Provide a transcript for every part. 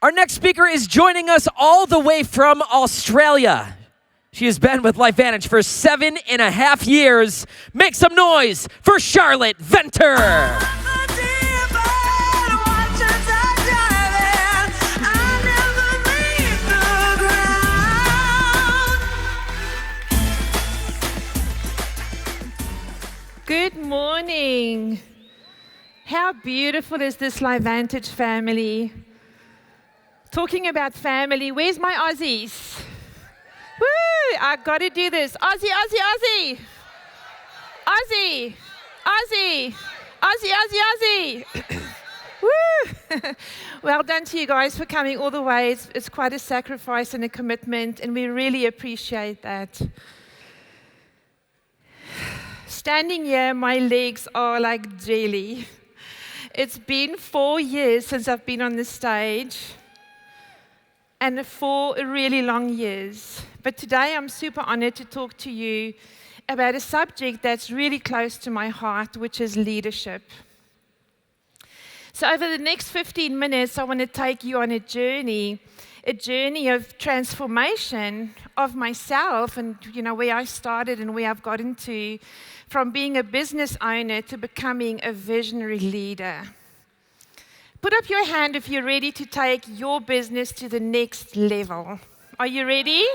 Our next speaker is joining us all the way from Australia. She has been with LifeVantage for 7.5 years. Make some noise for Charlotte Venter. Good morning. How beautiful is this LifeVantage family? Talking about family, where's my Aussies? Woo! I got to do this. Aussie, Aussie, Aussie. Aussie, Aussie, Aussie, Aussie, Aussie. Woo! Well done to you guys for coming all the way. It's quite a sacrifice and a commitment, and we really appreciate that. Standing here, my legs are like jelly. It's been 4 years since I've been on the stage, and 4 really long years. But today I'm super honored to talk to you about a subject that's really close to my heart, which is leadership. So over the next 15 minutes, I want to take you on a journey of transformation of myself and, where I started and where I've gotten to, from being a business owner to becoming a visionary leader. Put up your hand if you're ready to take your business to the next level. Are you ready?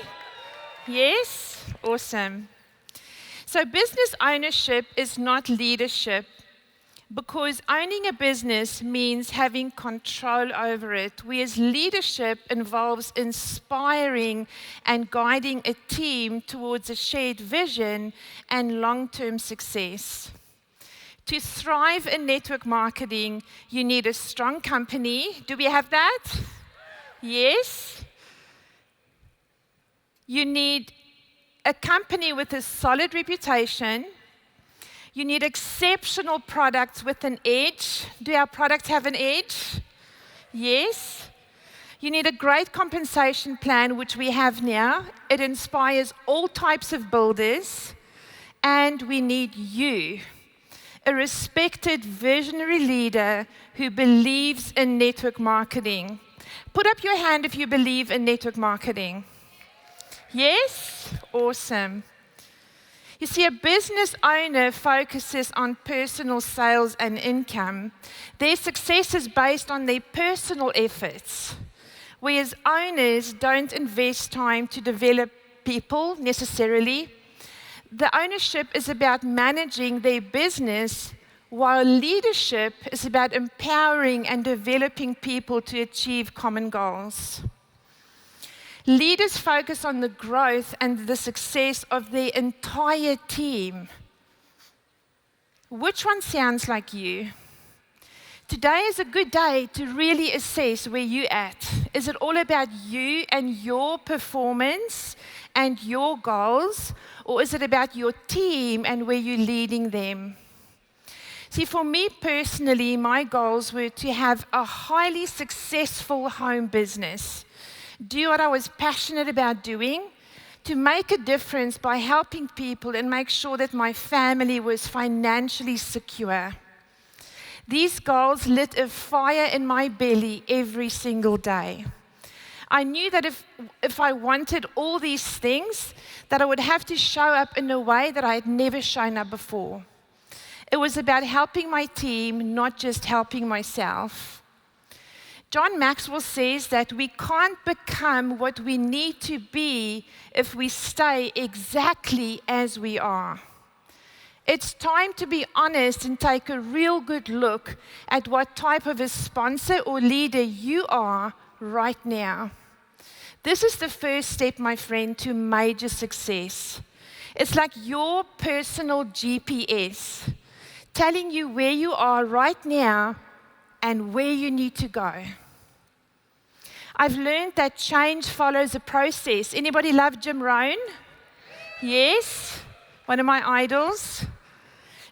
Yes? Awesome. So business ownership is not leadership, because owning a business means having control over it, whereas leadership involves inspiring and guiding a team towards a shared vision and long-term success. To thrive in network marketing, you need a strong company. Do we have that? Yes. You need a company with a solid reputation. You need exceptional products with an edge. Do our products have an edge? Yes. You need a great compensation plan, which we have now. It inspires all types of builders. And we need you, a respected visionary leader who believes in network marketing. Put up your hand if you believe in network marketing. Yes? Awesome. You see, a business owner focuses on personal sales and income. Their success is based on their personal efforts, whereas owners don't invest time to develop people necessarily. The ownership is about managing their business, while leadership is about empowering and developing people to achieve common goals. Leaders focus on the growth and the success of their entire team. Which one sounds like you? Today is a good day to really assess where you're at. Is it all about you and your performance and your goals, or is it about your team and where you're leading them? See, for me personally, my goals were to have a highly successful home business, do what I was passionate about doing, to make a difference by helping people and make sure that my family was financially secure. These goals lit a fire in my belly every single day. I knew that if I wanted all these things, that I would have to show up in a way that I had never shown up before. It was about helping my team, not just helping myself. John Maxwell says that we can't become what we need to be if we stay exactly as we are. It's time to be honest and take a real good look at what type of a sponsor or leader you are right now. This is the first step, my friend, to major success. It's like your personal GPS telling you where you are right now and where you need to go. I've learned that change follows a process. Anybody love Jim Rohn? Yes, one of my idols.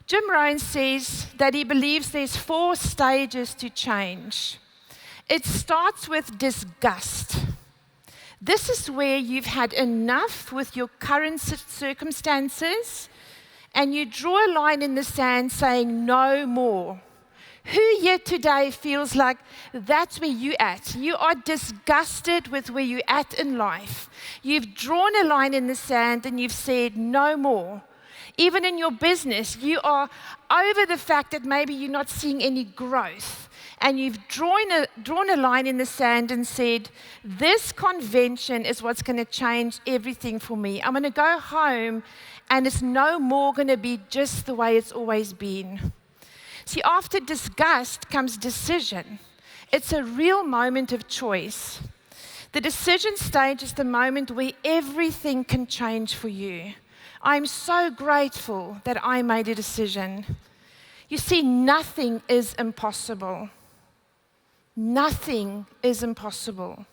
Jim Rohn says that he believes there's 4 stages to change. It starts with disgust. This is where you've had enough with your current circumstances, and you draw a line in the sand saying no more. Who here today feels like that's where you're at? You are disgusted with where you're at in life. You've drawn a line in the sand and you've said no more. Even in your business, you are over the fact that maybe you're not seeing any growth. And you've drawn a line in the sand and said, this convention is what's going to change everything for me. I'm going to go home and it's no more going to be just the way it's always been. See, after disgust comes decision. It's a real moment of choice. The decision stage is the moment where everything can change for you. I'm so grateful that I made a decision. You see, nothing is impossible. Nothing is impossible.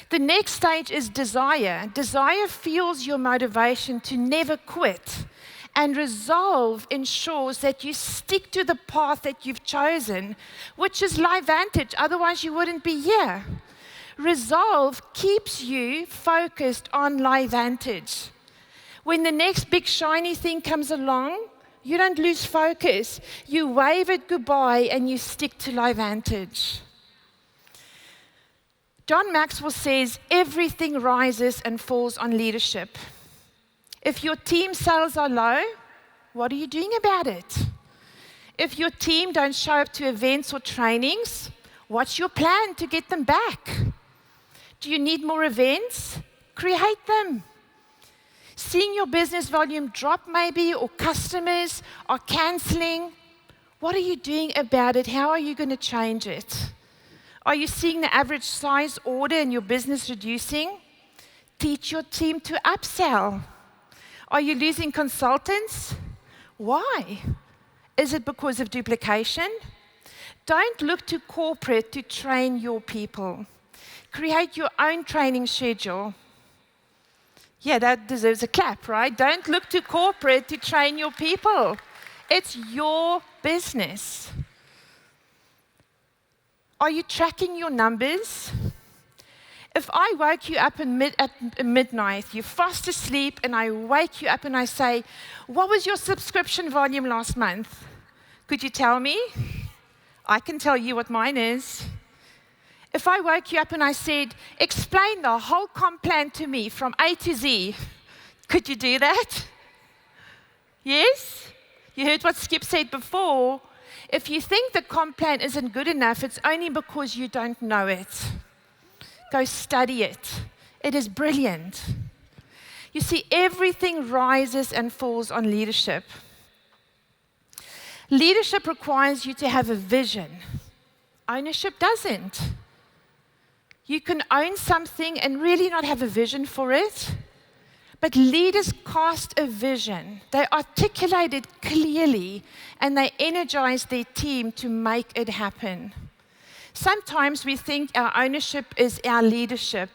The next stage is desire. Desire fuels your motivation to never quit. And resolve ensures that you stick to the path that you've chosen, which is LifeVantage, otherwise you wouldn't be here. Resolve keeps you focused on LifeVantage. When the next big shiny thing comes along, you don't lose focus. You wave it goodbye and you stick to LifeVantage. John Maxwell says, everything rises and falls on leadership. If your team sales are low, what are you doing about it? If your team don't show up to events or trainings, what's your plan to get them back? Do you need more events? Create them. Seeing your business volume drop maybe, or customers are canceling, what are you doing about it? How are you going to change it? Are you seeing the average size order in your business reducing? Teach your team to upsell. Are you losing consultants? Why? Is it because of duplication? Don't look to corporate to train your people. Create your own training schedule. Yeah, that deserves a clap, right? Don't look to corporate to train your people. It's your business. Are you tracking your numbers? If I woke you up at midnight, you're fast asleep, and I wake you up and I say, what was your subscription volume last month? Could you tell me? I can tell you what mine is. If I woke you up and I said, explain the whole comp plan to me from A to Z, could you do that? Yes? You heard what Skip said before. If you think the comp plan isn't good enough, it's only because you don't know it. Go study it. It is brilliant. You see, everything rises and falls on leadership. Leadership requires you to have a vision. Ownership doesn't. You can own something and really not have a vision for it. But leaders cast a vision. They articulate it clearly, and they energize their team to make it happen. Sometimes we think our ownership is our leadership,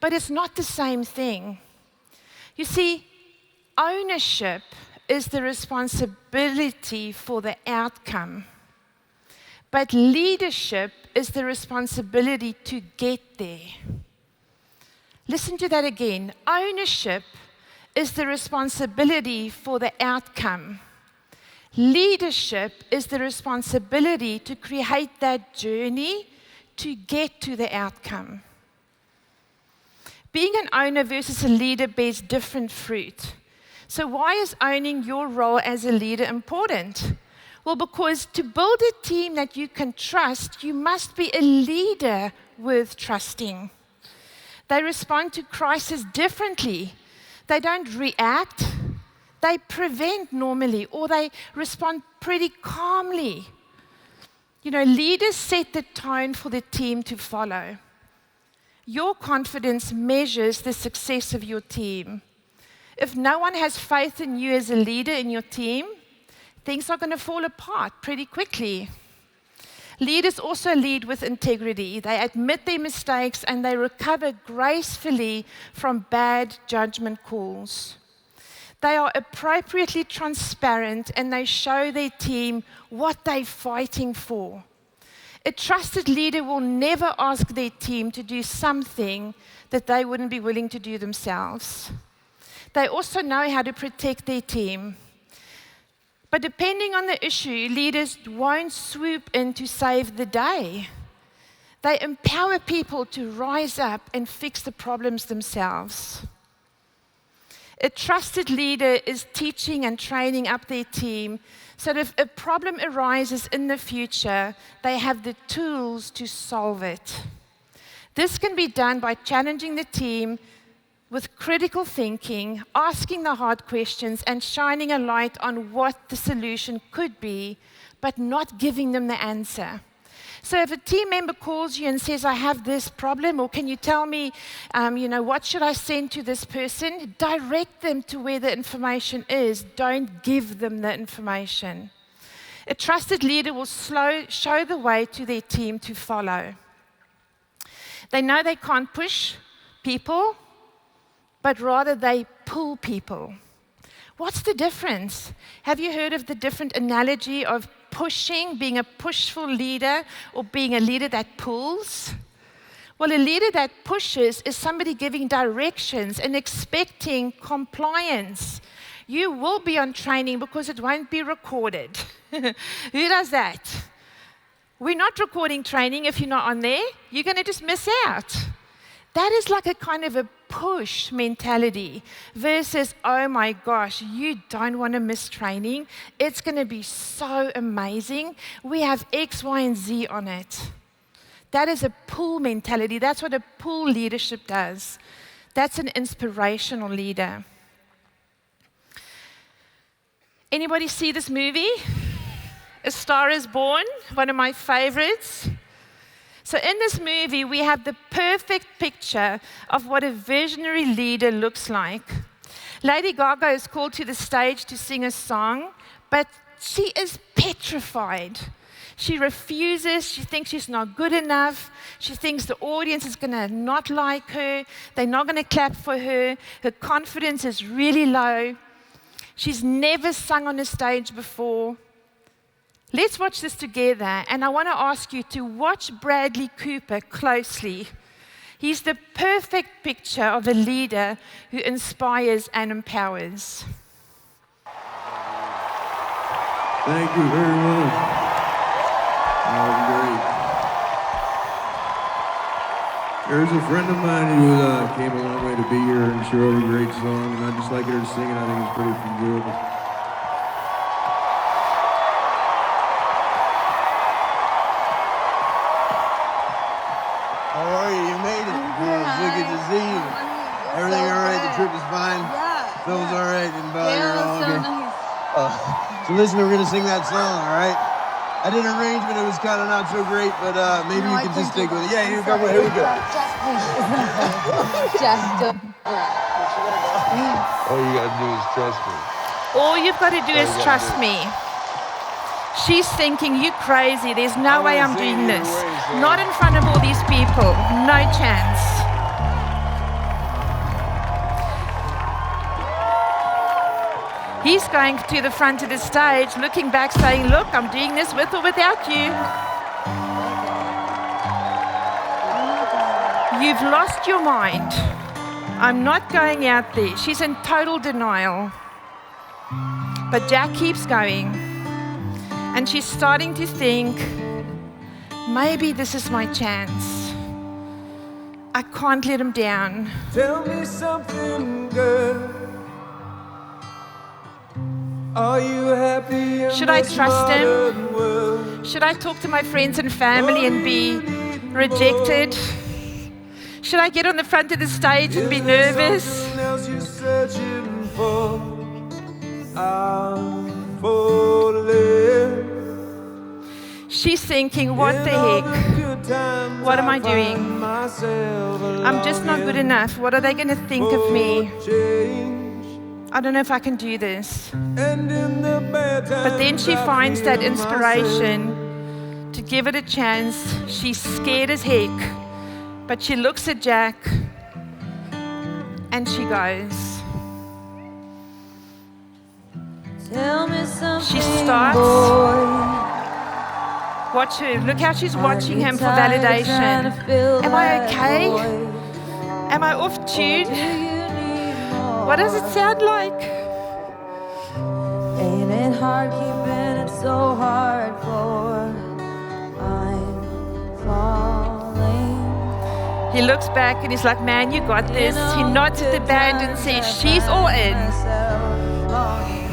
but it's not the same thing. You see, ownership is the responsibility for the outcome, but leadership is the responsibility to get there. Listen to that again. Ownership is the responsibility for the outcome. Leadership is the responsibility to create that journey to get to the outcome. Being an owner versus a leader bears different fruit. So why is owning your role as a leader important? Well, because to build a team that you can trust, you must be a leader worth trusting. They respond to crisis differently. They don't react. They prevent normally, or they respond pretty calmly. You know, leaders set the tone for the team to follow. Your confidence measures the success of your team. If no one has faith in you as a leader in your team, things are going to fall apart pretty quickly. Leaders also lead with integrity. They admit their mistakes and they recover gracefully from bad judgment calls. They are appropriately transparent and they show their team what they're fighting for. A trusted leader will never ask their team to do something that they wouldn't be willing to do themselves. They also know how to protect their team. But depending on the issue, leaders won't swoop in to save the day. They empower people to rise up and fix the problems themselves. A trusted leader is teaching and training up their team so that if a problem arises in the future, they have the tools to solve it. This can be done by challenging the team with critical thinking, asking the hard questions, and shining a light on what the solution could be, but not giving them the answer. So if a team member calls you and says, I have this problem, or can you tell me, what should I send to this person? Direct them to where the information is. Don't give them the information. A trusted leader will show the way to their team to follow. They know they can't push people, but rather they pull people. What's the difference? Have you heard of the different analogy of pushing, being a pushful leader, or being a leader that pulls? Well, a leader that pushes is somebody giving directions and expecting compliance. You will be on training because it won't be recorded. Who does that? We're not recording training if you're not on there. You're going to just miss out. That is like a kind of a push mentality versus, oh my gosh, you don't want to miss training. It's going to be so amazing. We have X, Y, and Z on it. That is a pull mentality. That's what a pull leadership does. That's an inspirational leader. Anybody see this movie? A Star is Born, one of my favorites. So in this movie, we have the perfect picture of what a visionary leader looks like. Lady Gaga is called to the stage to sing a song, but she is petrified. She refuses. She thinks she's not good enough. She thinks the audience is going to not like her. They're not going to clap for her. Her confidence is really low. She's never sung on a stage before. Let's watch this together, and I want to ask you to watch Bradley Cooper closely. He's the perfect picture of a leader who inspires and empowers. Thank you very much. That was great. There's a friend of mine who came a long way to be here, and she wrote a great song, and I just like her to sing it. I think it's pretty enjoyable. How are you? You made it. Good. So good to see you. Everything all right? The trip is fine? Yeah. Phil's all right? Didn't bother you at all? So Okay. nice. So listen, we're going to sing that song, all right? I did an arrangement. It was kind of not so great, but maybe you can just stick with it. Yeah, here we go. Here we go. Just don't. All you got to do is trust me. All you've got to do is trust me. She's thinking, you crazy. There's no way I'm doing this. Not in front of all these people. No chance. He's going to the front of the stage, looking back, saying, look, I'm doing this with or without you. You've lost your mind. I'm not going out there. She's in total denial. But Jack keeps going. And she's starting to think, maybe this is my chance. I can't let him down. Tell me something good. Are you happy? Should I trust him? Should I talk to my friends and family and be rejected? Should I get on the front of the stage and be nervous? She's thinking, what the heck? What am I doing? I'm just not good enough. What are they going to think of me? I don't know if I can do this. But then she finds that inspiration to give it a chance. She's scared as heck. But she looks at Jack and she goes. Tell me something, She starts. boy. Watch her. Look how she's watching him for validation. Am I okay? Am I off tune? What does it sound like? Ain't it hard keeping it so hardcore. I'm falling. He looks back and he's like, man, you got this. He nods at the band and says, she's all in. Longing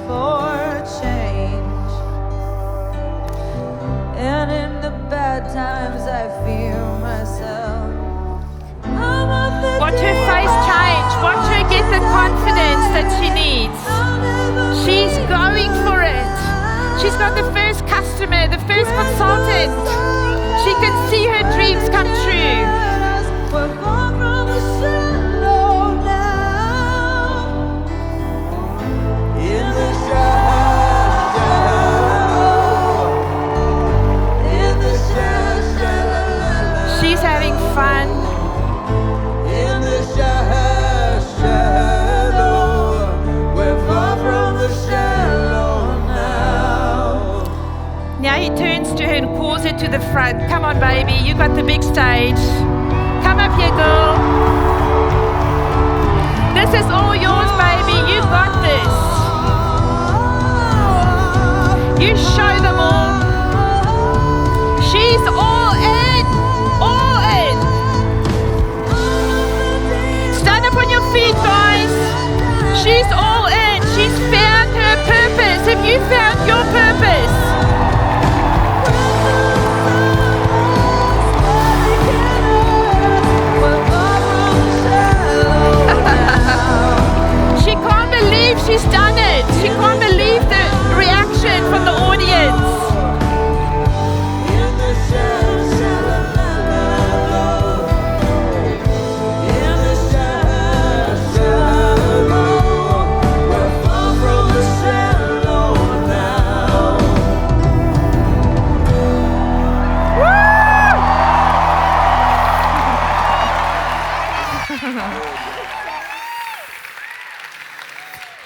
for change. And in the bad times I fear myself. Watch her face change. Watch her get the confidence that she needs. She's going for it. She's got the first customer, the first consultant. She can see her dreams come true. She's having fun. Now he turns to her and calls her to the front. Come on, baby, you got the big stage. Come up here, girl. This is all yours, baby. You got this. You show them all. She's all in. All in. Stand up on your feet, guys. She's all in. She's found her purpose. Have you found your purpose? She can't believe she's done it. She can't believe the reaction from the audience.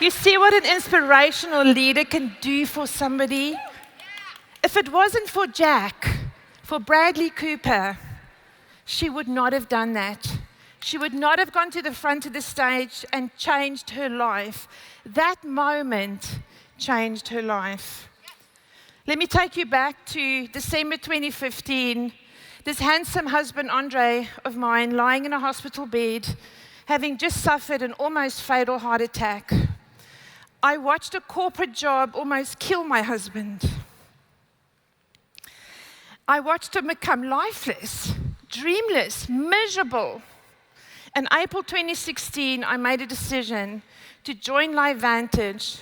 You see what an inspirational leader can do for somebody? If it wasn't for Jack, for Bradley Cooper, she would not have done that. She would not have gone to the front of the stage and changed her life. That moment changed her life. Let me take you back to December 2015. This handsome husband, Andre, of mine, lying in a hospital bed, having just suffered an almost fatal heart attack. I watched a corporate job almost kill my husband. I watched him become lifeless, dreamless, miserable. In April 2016, I made a decision to join LifeVantage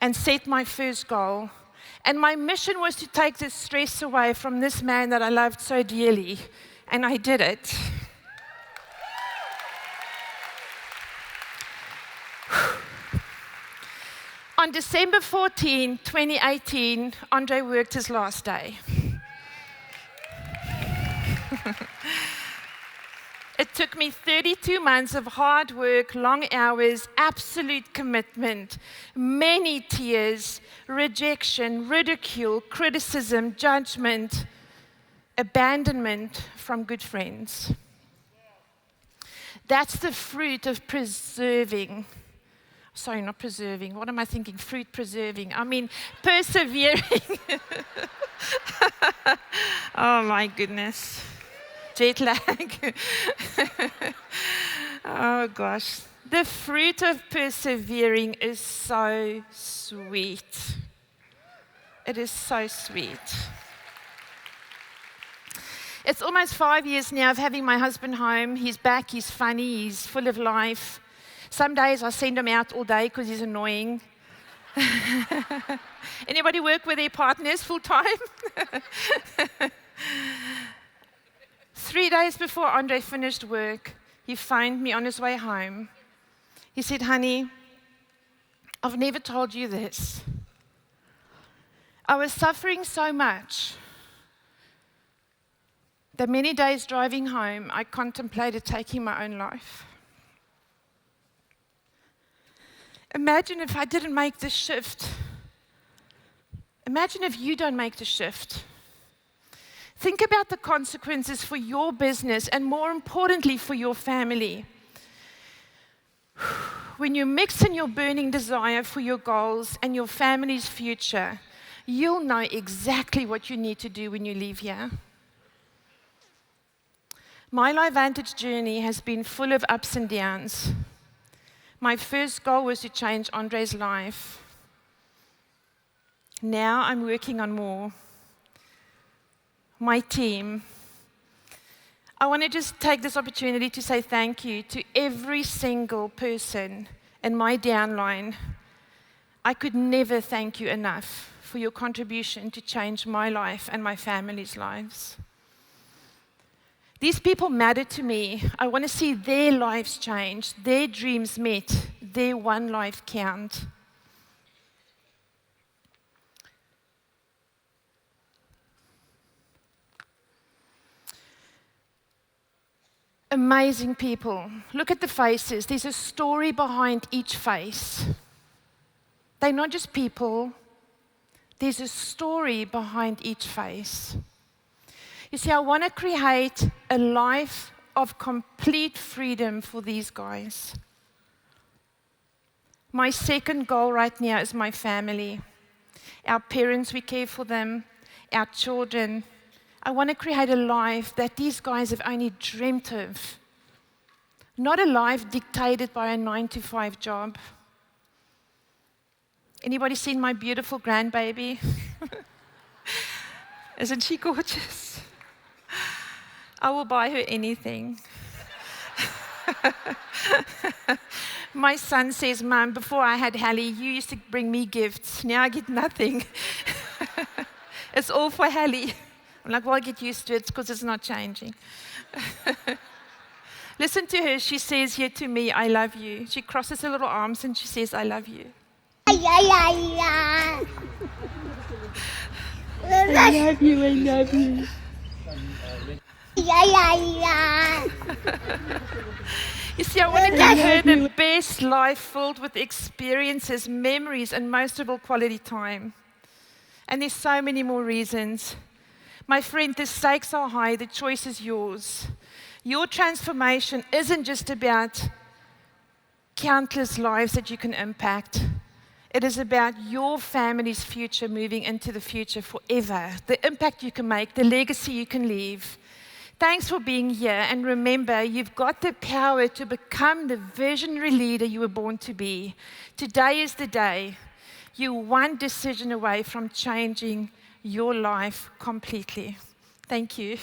and set my first goal. And my mission was to take the stress away from this man that I loved so dearly. And I did it. On December 14, 2018, Andre worked his last day. It took me 32 months of hard work, long hours, absolute commitment, many tears, rejection, ridicule, criticism, judgment, abandonment from good friends. That's the fruit of preserving. Sorry, not preserving. What am I thinking? Fruit preserving. I mean, persevering. Oh, my goodness. Jet lag. Oh, gosh. The fruit of persevering is so sweet. It is so sweet. It's almost 5 years now of having my husband home. He's back, he's funny, he's full of life. Some days I send him out all day because he's annoying. Anybody work with their partners full time? 3 days before Andre finished work, he phoned me on his way home. He said, honey, I've never told you this. I was suffering so much that many days driving home, I contemplated taking my own life. Imagine if I didn't make this shift. Imagine if you don't make the shift. Think about the consequences for your business and, more importantly, for your family. when you mix in your burning desire for your goals and your family's future, you'll know exactly what you need to do when you leave here. My Life Vantage journey has been full of ups and downs. My first goal was to change Andre's life. Now I'm working on more. My team. I want to just take this opportunity to say thank you to every single person in my downline. I could never thank you enough for your contribution to change my life and my family's lives. These people matter to me. I want to see their lives changed, their dreams met, their one life count. Amazing people. Look at the faces. There's a story behind each face. They're not just people. There's a story behind each face. You see, I want to create a life of complete freedom for these guys. My second goal right now is my family. Our parents, we care for them. Our children. I want to create a life that these guys have only dreamt of. Not a life dictated by a 9-to-5 job. Anybody seen my beautiful grandbaby? Isn't she gorgeous? I will buy her anything. My son says, Mum, before I had Hallie, you used to bring me gifts. Now I get nothing. It's all for Hallie. I'm like, well, I get used to it because it's not changing. Listen to her. She says here to me, I love you. She crosses her little arms and she says, I love you. I love you, I love you. You see, I want to give her the best life filled with experiences, memories, and most of all, quality time. And there's so many more reasons. My friend, the stakes are high, the choice is yours. Your transformation isn't just about countless lives that you can impact. It is about your family's future moving into the future forever. The impact you can make, the legacy you can leave. Thanks for being here, and remember, you've got the power to become the visionary leader you were born to be. Today is the day. You're one decision away from changing your life completely. Thank you.